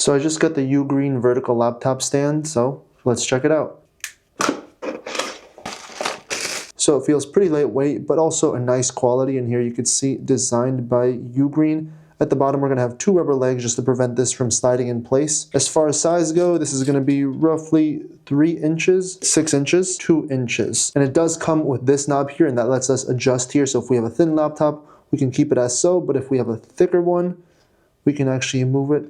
So I just got the UGREEN Vertical Laptop Stand, so let's check it out. So it feels pretty lightweight, but also a nice quality. And here you can see designed by UGREEN. At the bottom, we're going to have 2 rubber legs just to prevent this from sliding in place. As far as size go, this is going to be roughly 3 inches, 6 inches, 2 inches. And it does come with this knob here, and that lets us adjust here. So if we have a thin laptop, we can keep it as so, but if we have a thicker one, we can actually move it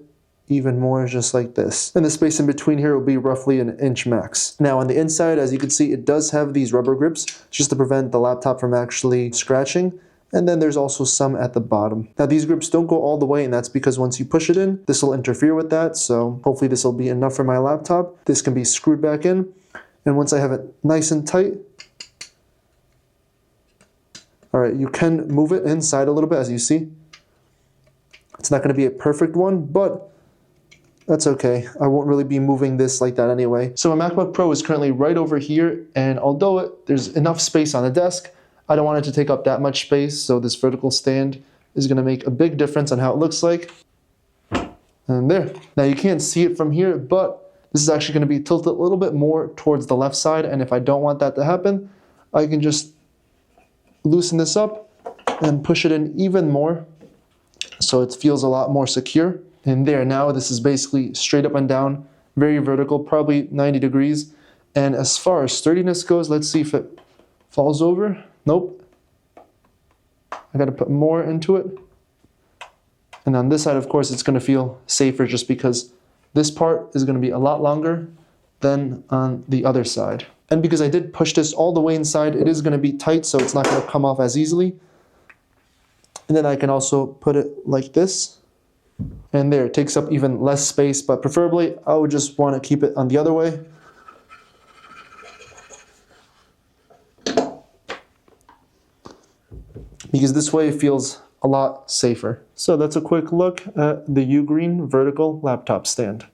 even more just like this. And the space in between here will be roughly 1 inch max. Now on the inside, as you can see, it does have these rubber grips just to prevent the laptop from actually scratching. And then there's also some at the bottom. Now these grips don't go all the way, and that's because once you push it in, this will interfere with that. So hopefully this will be enough for my laptop. This can be screwed back in. And once I have it nice and tight, all right, you can move it inside a little bit, as you see. It's not gonna be a perfect one, but that's okay. I won't really be moving this like that anyway. So my MacBook Pro is currently right over here, and although there's enough space on the desk, I don't want it to take up that much space, so this vertical stand is going to make a big difference on how it looks like. And there. Now you can't see it from here, but this is actually going to be tilted a little bit more towards the left side, and if I don't want that to happen, I can just loosen this up and push it in even more so it feels a lot more secure. And there, now this is basically straight up and down, very vertical, probably 90 degrees. And as far as sturdiness goes, let's see if it falls over. Nope. I gotta put more into it. And on this side, of course, it's gonna feel safer just because this part is gonna be a lot longer than on the other side. And because I did push this all the way inside, it is gonna be tight, so it's not gonna come off as easily. And then I can also put it like this. And there, it takes up even less space, but preferably I would just wanna keep it on the other way. Because this way it feels a lot safer. So that's a quick look at the UGREEN Vertical Laptop Stand.